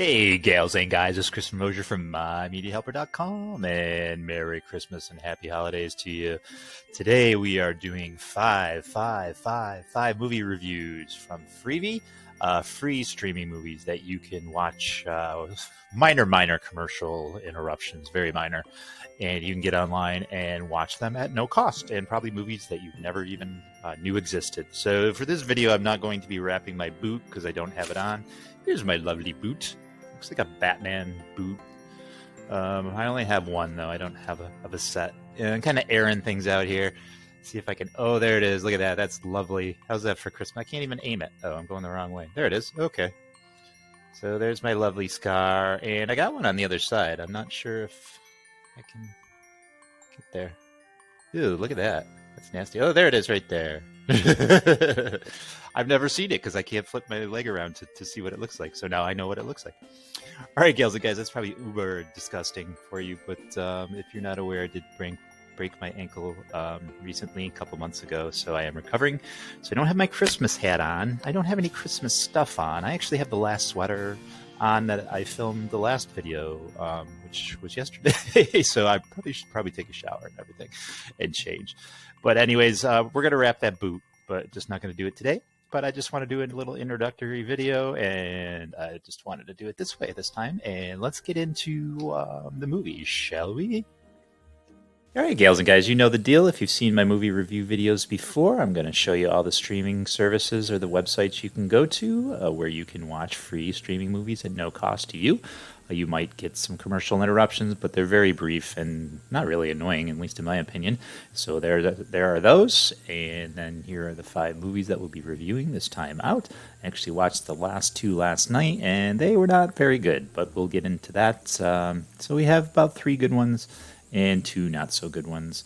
Hey, gals and guys, it's Chris Mosier from MyMediaHelper.com, and Merry Christmas and Happy Holidays to you. Today we are doing five movie reviews from FreeVee, free streaming movies that you can watch. Minor commercial interruptions, very minor, and you can get online and watch them at no cost, and probably movies that you've never even knew existed. So for this video, I'm not going to be wrapping my boot because I don't have it on. Here's my lovely boot. Looks like a Batman boot. I only have one, though. I don't have a set. And I'm kind of airing things out here. See if I can... Oh, there it is. Look at that. That's lovely. How's that for Christmas? I can't even aim it. Oh, I'm going the wrong way. There it is. Okay. So there's my lovely scar. And I got one on the other side. I'm not sure if I can get there. Ooh, look at that. That's nasty. Oh, there it is right there. I've never seen it because I can't flip my leg around to see what it looks like. So now I know what it looks like. All right, gals and guys, that's probably uber disgusting for you. But if you're not aware, I did break my ankle recently, a couple months ago. So I am recovering. So I don't have my Christmas hat on. I don't have any Christmas stuff on. I actually have the last sweater on that I filmed the last video, which was yesterday. So I should take a shower and everything and change. But anyways, we're going to wrap that boot, but just not going to do it today. But I just want to do a little introductory video, and I just wanted to do it this way this time. And let's get into the movie, shall we? All right, gals and guys, you know the deal. If you've seen my movie review videos before, I'm going to show you all the streaming services or the websites you can go to where you can watch free streaming movies at no cost to you. You might get some commercial interruptions, but they're very brief and not really annoying, at least in my opinion. So there are those, and then here are the 5 movies that we'll be reviewing this time out. I actually watched the last 2 last night, and they were not very good, but we'll get into that. So we have about 3 good ones and 2 not so good ones.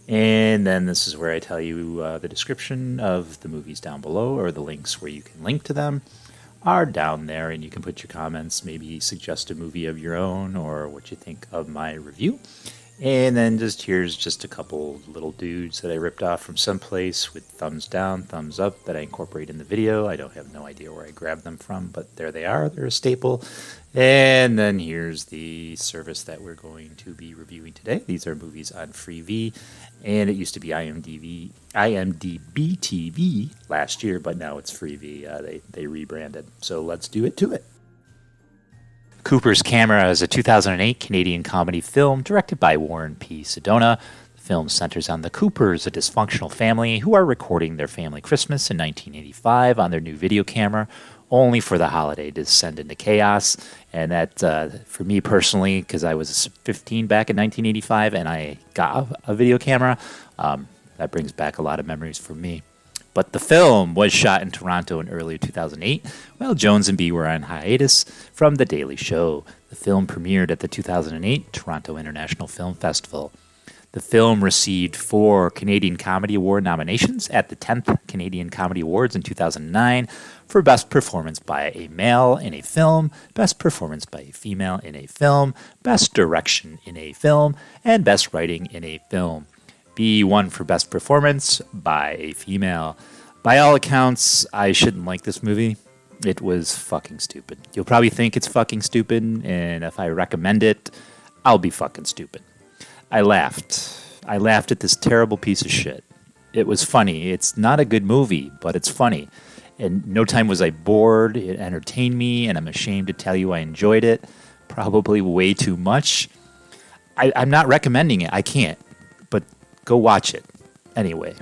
And then this is where I tell you the description of the movies down below, or the links where you can link to them are down there, and you can put your comments, maybe suggest a movie of your own or what you think of my review. And then here's just a couple little dudes that I ripped off from someplace with thumbs down, thumbs up that I incorporate in the video. I don't have no idea where I grabbed them from, but there they are. They're a staple. And then here's the service that we're going to be reviewing today. These are movies on FreeVee, and it used to be IMDb TV last year, but now it's FreeVee. They rebranded. So let's do it to it. Cooper's Camera is a 2008 Canadian comedy film directed by Warren P. Sedona. The film centers on the Coopers, a dysfunctional family who are recording their family Christmas in 1985 on their new video camera, only for the holiday to descend into chaos. And that, for me personally, because I was 15 back in 1985 and I got a video camera, that brings back a lot of memories for me. But the film was shot in Toronto in early 2008, while Jones and B were on hiatus from The Daily Show. The film premiered at the 2008 Toronto International Film Festival. The film received 4 Canadian Comedy Award nominations at the 10th Canadian Comedy Awards in 2009 for Best Performance by a Male in a Film, Best Performance by a Female in a Film, Best Direction in a Film, and Best Writing in a Film. B won for Best Performance by a Female. By all accounts, I shouldn't like this movie. It was fucking stupid. You'll probably think it's fucking stupid, and if I recommend it, I'll be fucking stupid. I laughed. I laughed at this terrible piece of shit. It was funny. It's not a good movie, but it's funny. And no time was I bored. It entertained me, and I'm ashamed to tell you I enjoyed it. Probably way too much. I'm not recommending it. I can't. But go watch it. Anyway.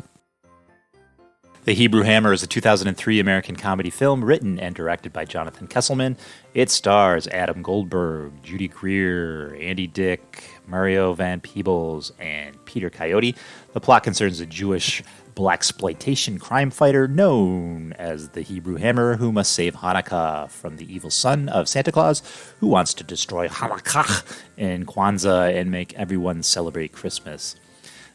The Hebrew Hammer is a 2003 American comedy film written and directed by Jonathan Kesselman. It stars Adam Goldberg, Judy Greer, Andy Dick, Mario Van Peebles, and Peter Coyote. The plot concerns a Jewish blaxploitation crime fighter known as the Hebrew Hammer who must save Hanukkah from the evil son of Santa Claus who wants to destroy Hanukkah and Kwanzaa and make everyone celebrate Christmas.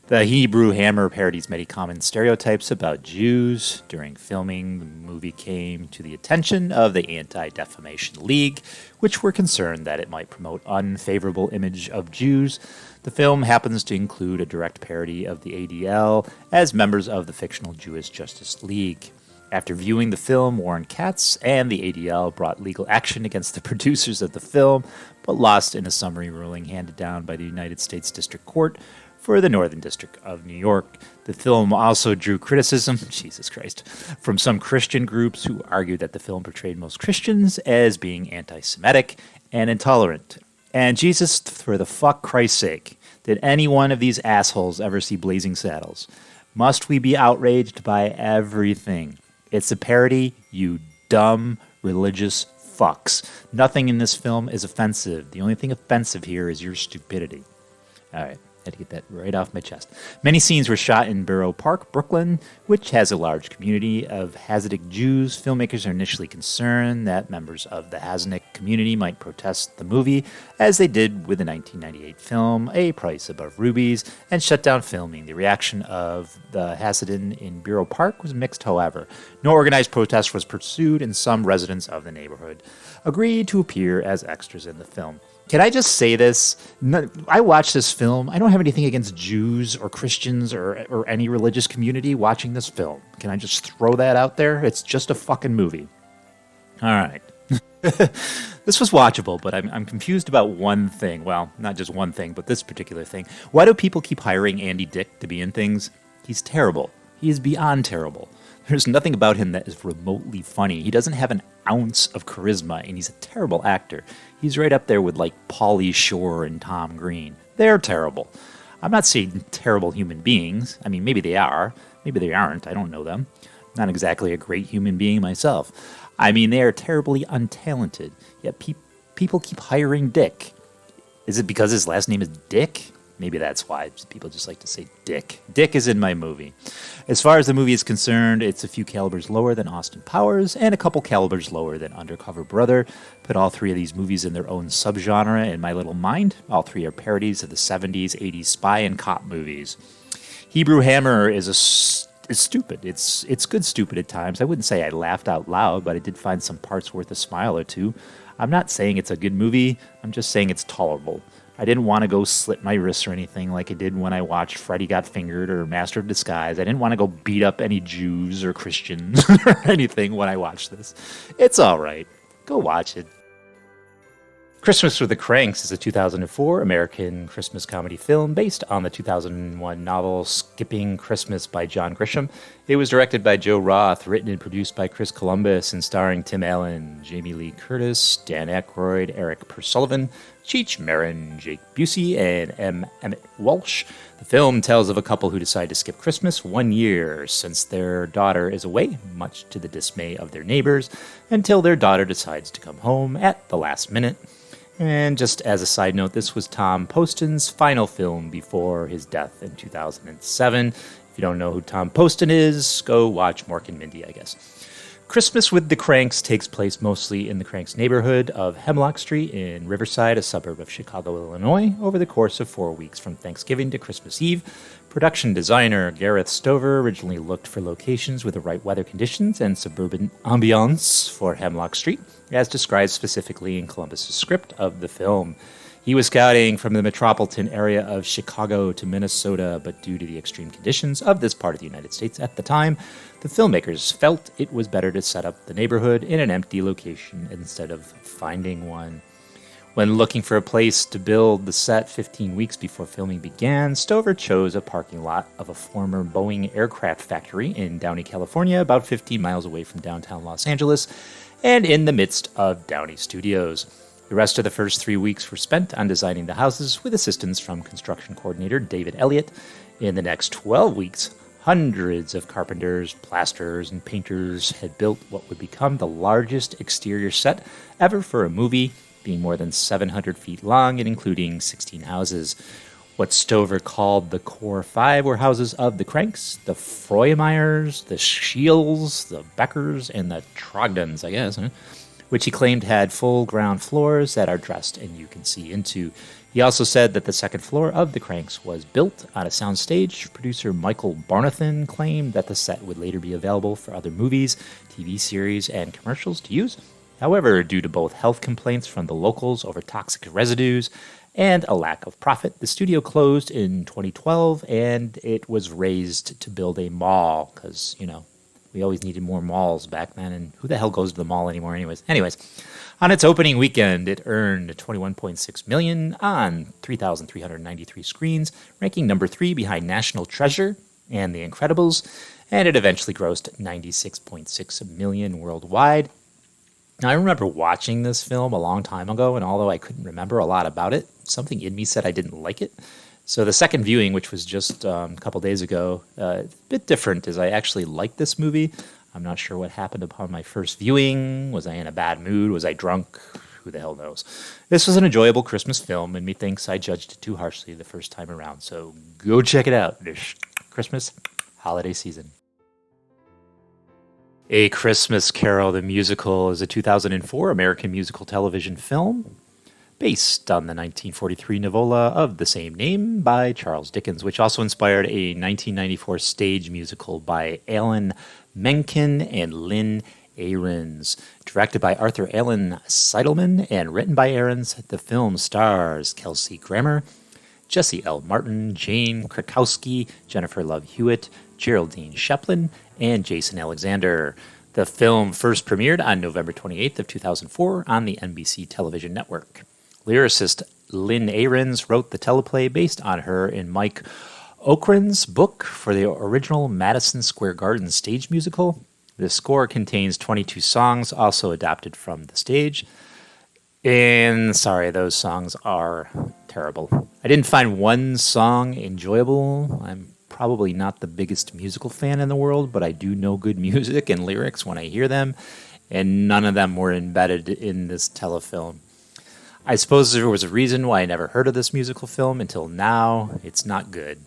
The Hebrew Hammer parodies many common stereotypes about Jews. During filming, the movie came to the attention of the Anti-Defamation League, which were concerned that it might promote unfavorable image of Jews. The film happens to include a direct parody of the ADL as members of the fictional Jewish Justice League. After viewing the film, Warren Katz and the ADL brought legal action against the producers of the film, but lost in a summary ruling handed down by the United States District Court for the Northern District of New York. The film also drew criticism, Jesus Christ, from some Christian groups who argued that the film portrayed most Christians as being anti-Semitic and intolerant. And Jesus, for the fuck Christ's sake, did any one of these assholes ever see Blazing Saddles? Must we be outraged by everything? It's a parody, you dumb religious fucks. Nothing in this film is offensive. The only thing offensive here is your stupidity. All right. Had to get that right off my chest. Many scenes were shot in Borough Park, Brooklyn, which has a large community of Hasidic Jews. Filmmakers are initially concerned that members of the Hasidic community might protest the movie, as they did with the 1998 film A Price Above Rubies, and shut down filming. The reaction of the Hasidim in Borough Park was mixed, however. No organized protest was pursued, and some residents of the neighborhood agreed to appear as extras in the film. Can I just say this? I watched this film. I don't have anything against Jews or Christians or any religious community watching this film. Can I just throw that out there? It's just a fucking movie. All right. This was watchable, but I'm confused about one thing. Well, not just one thing, but this particular thing. Why do people keep hiring Andy Dick to be in things? He's terrible. He is beyond terrible. There's nothing about him that is remotely funny. He doesn't have an ounce of charisma, and he's a terrible actor. He's right up there with, like, Pauly Shore and Tom Green. They're terrible. I'm not saying terrible human beings. I mean, maybe they are. Maybe they aren't. I don't know them. I'm not exactly a great human being myself. I mean, they are terribly untalented. Yet people keep hiring Dick. Is it because his last name is Dick? Maybe that's why people just like to say Dick. Dick is in my movie. As far as the movie is concerned, it's a few calibers lower than Austin Powers and a couple calibers lower than Undercover Brother. Put all three of these movies in their own subgenre in my little mind. All three are parodies of the 70s, 80s spy and cop movies. Hebrew Hammer is stupid. It's good stupid at times. I wouldn't say I laughed out loud, but I did find some parts worth a smile or two. I'm not saying it's a good movie. I'm just saying it's tolerable. I didn't want to go slit my wrists or anything like I did when I watched Freddy Got Fingered or Master of Disguise. I didn't want to go beat up any Jews or Christians or anything when I watched this. It's all right. Go watch it. Christmas with the Kranks is a 2004 American Christmas comedy film based on the 2001 novel Skipping Christmas by John Grisham. It was directed by Joe Roth, written and produced by Chris Columbus, and starring Tim Allen, Jamie Lee Curtis, Dan Aykroyd, Eric Persullivan, Cheech Marin, Jake Busey, and M. Emmett Walsh. The film tells of a couple who decide to skip Christmas 1 year since their daughter is away, much to the dismay of their neighbors, until their daughter decides to come home at the last minute. And just as a side note, this was Tom Poston's final film before his death in 2007. If you don't know who Tom Poston is, go watch Mork and Mindy, I guess. Christmas with the Kranks takes place mostly in the Kranks neighborhood of Hemlock Street in Riverside, a suburb of Chicago, Illinois, over the course of 4 weeks from Thanksgiving to Christmas Eve. Production designer Gareth Stover originally looked for locations with the right weather conditions and suburban ambiance for Hemlock Street, as described specifically in Columbus's script of the film. He was scouting from the metropolitan area of Chicago to Minnesota, but due to the extreme conditions of this part of the United States at the time, the filmmakers felt it was better to set up the neighborhood in an empty location instead of finding one. When looking for a place to build the set 15 weeks before filming began, Stover chose a parking lot of a former Boeing aircraft factory in Downey, California, about 15 miles away from downtown Los Angeles, and in the midst of Downey Studios. The rest of the first 3 weeks were spent on designing the houses with assistance from construction coordinator David Elliott. In the next 12 weeks, hundreds of carpenters, plasterers, and painters had built what would become the largest exterior set ever for a movie, being more than 700 feet long and including 16 houses. What Stover called the Core Five were houses of the Kranks, the Froymeyers, the Shields, the Beckers, and the Trogdons, I guess, which he claimed had full ground floors that are dressed and you can see into. He also said that the second floor of the Kranks was built on a soundstage. Producer Michael Barnathan claimed that the set would later be available for other movies, TV series, and commercials to use. However, due to both health complaints from the locals over toxic residues and a lack of profit, the studio closed in 2012 and it was razed to build a mall because, We always needed more malls back then, and who the hell goes to the mall anymore anyways? On its opening weekend, it earned $21.6 million on 3,393 screens, ranking number 3 behind National Treasure and The Incredibles, and it eventually grossed $96.6 million worldwide. Now, I remember watching this film a long time ago, and although I couldn't remember a lot about it, something in me said I didn't like it. So the second viewing, which was just a couple days ago, a bit different, as I actually liked this movie. I'm not sure what happened upon my first viewing. Was I in a bad mood? Was I drunk? Who the hell knows? This was an enjoyable Christmas film, and methinks I judged it too harshly the first time around. So go check it out this Christmas holiday season. A Christmas Carol, the musical, is a 2004 American musical television film based on the 1943 novella of the same name by Charles Dickens, which also inspired a 1994 stage musical by Alan Menken and Lynn Ahrens. Directed by Arthur Allen Seidelman and written by Ahrens, the film stars Kelsey Grammer, Jesse L. Martin, Jane Krakowski, Jennifer Love Hewitt, Geraldine Sheplin, and Jason Alexander. The film first premiered on November 28th of 2004 on the NBC television network. Lyricist Lynn Ahrens wrote the teleplay based on her and Mike Okren's book for the original Madison Square Garden stage musical. The score contains 22 songs, also adapted from the stage. And sorry, those songs are terrible. I didn't find one song enjoyable. I'm probably not the biggest musical fan in the world, but I do know good music and lyrics when I hear them, and none of them were embedded in this telefilm. I suppose there was a reason why I never heard of this musical film until now. It's not good.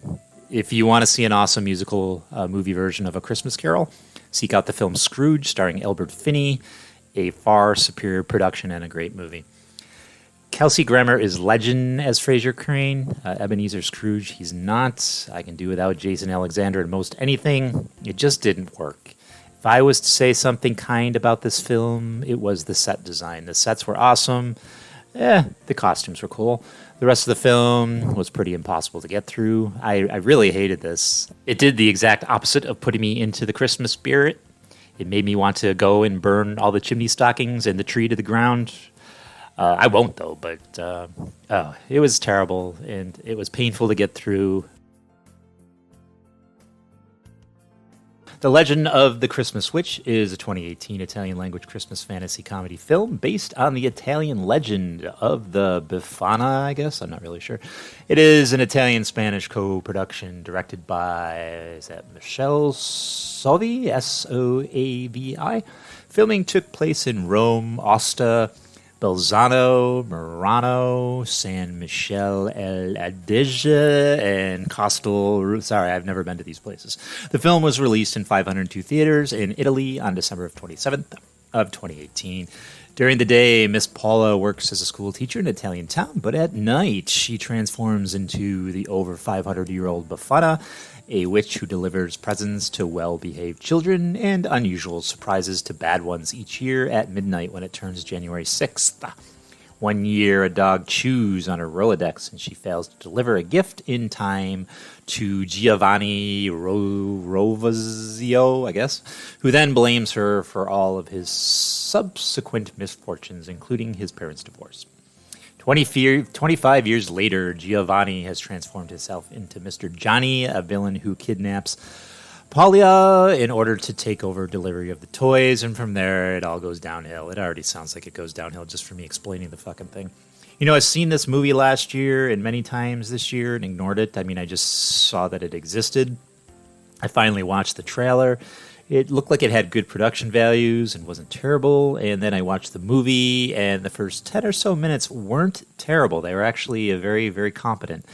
If you want to see an awesome musical movie version of A Christmas Carol, seek out the film Scrooge, starring Albert Finney, a far superior production and a great movie. Kelsey Grammer is legend as Fraser Crane. Ebenezer Scrooge, he's not. I can do without Jason Alexander in most anything. It just didn't work. If I was to say something kind about this film, it was the set design. The sets were awesome. The costumes were cool. The rest of the film was pretty impossible to get through. I really hated this. It did the exact opposite of putting me into the Christmas spirit. It made me want to go and burn all the chimney stockings and the tree to the ground. I won't, though, but it was terrible, and it was painful to get through. The Legend of the Christmas Witch is a 2018 Italian-language Christmas fantasy comedy film based on the Italian legend of the Befana, I guess. I'm not really sure. It is an Italian-Spanish co-production directed by, is that Michele Soavi? S-O-A-V-I. Filming took place in Rome, Aosta, Bolzano, Murano, San Michele El Adige, and Castel. Sorry, I've never been to these places. The film was released in 502 theaters in Italy on December 27th of 2018. During the day, Miss Paula works as a school teacher in an Italian town, but at night she transforms into the over 500-year-old Befana, a witch who delivers presents to well-behaved children and unusual surprises to bad ones each year at midnight when it turns January 6th. One year, a dog chews on her Rolodex and she fails to deliver a gift in time to Giovanni Rovazio, I guess, who then blames her for all of his subsequent misfortunes, including his parents' divorce. 25 years later, Giovanni has transformed himself into Mr. Johnny, a villain who kidnaps Paulia in order to take over delivery of the toys, and from there it all goes downhill. It already sounds like it goes downhill just for me explaining the fucking thing. You know, I've seen this movie last year and many times this year and ignored it. I mean, I just saw that it existed. I finally watched the trailer. It looked like it had good production values and wasn't terrible, and then I watched the movie, and the first 10 or so minutes weren't terrible. They were actually very, very competent.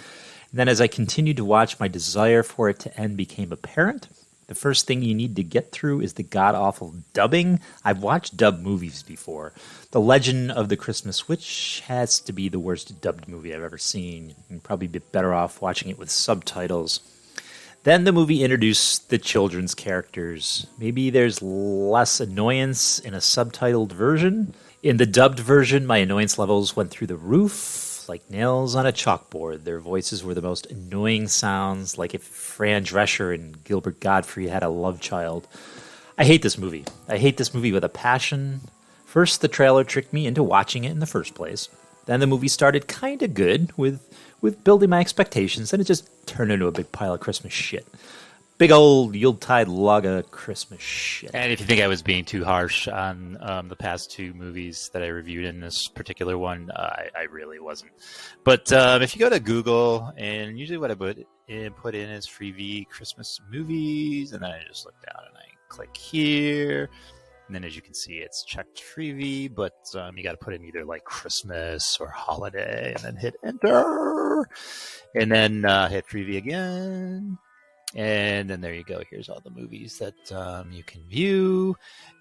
And then as I continued to watch, my desire for it to end became apparent. The first thing you need to get through is the god-awful dubbing. I've watched dubbed movies before. The Legend of the Christmas Witch has to be the worst dubbed movie I've ever seen. You'd probably be better off watching it with subtitles. Then the movie introduced the children's characters. Maybe there's less annoyance in a subtitled version. In the dubbed version, my annoyance levels went through the roof, like nails on a chalkboard. Their voices were the most annoying sounds, like if Fran Drescher and Gilbert Gottfried had a love child. I hate this movie. I hate this movie with a passion. First, the trailer tricked me into watching it in the first place. Then the movie started kind of good with building my expectations, and it just turned into a big pile of Christmas shit. Big old Yuletide log of Christmas shit. And if you think I was being too harsh on the past two movies that I reviewed in this particular one, I really wasn't. But if you go to Google, and usually what I put in is FreeVee Christmas movies, and then I just look down and I click here. And then as you can see, it's checked FreeVee, but you got to put in either like Christmas or holiday, and then hit enter, and then hit FreeVee again. And then there you go. Here's all the movies that you can view.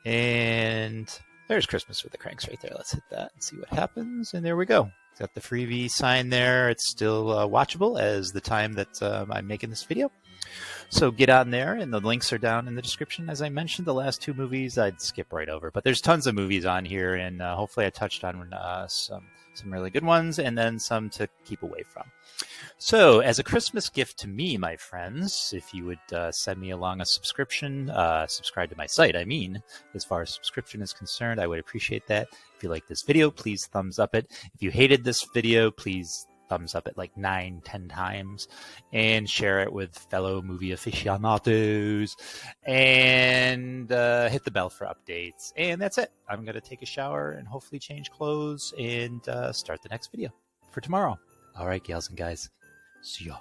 And there's Christmas with the Kranks right there. Let's hit that and see what happens. And there we go. Got the FreeVee sign there. It's still watchable as the time that I'm making this video. So get on there, and the links are down in the description. As I mentioned, the last two movies I'd skip right over. But there's tons of movies on here, and hopefully I touched on some really good ones, and then some to keep away from. So as a Christmas gift to me, my friends, if you would send me along a subscription, subscribe to my site, as far as subscription is concerned, I would appreciate that. If you like this video, please thumbs up it. If you hated this video, please thumbs up it like 9-10 times, and share it with fellow movie aficionados, and hit the bell for updates. And that's it. I'm going to take a shower and hopefully change clothes and start the next video for tomorrow. All right, gals and guys. See ya.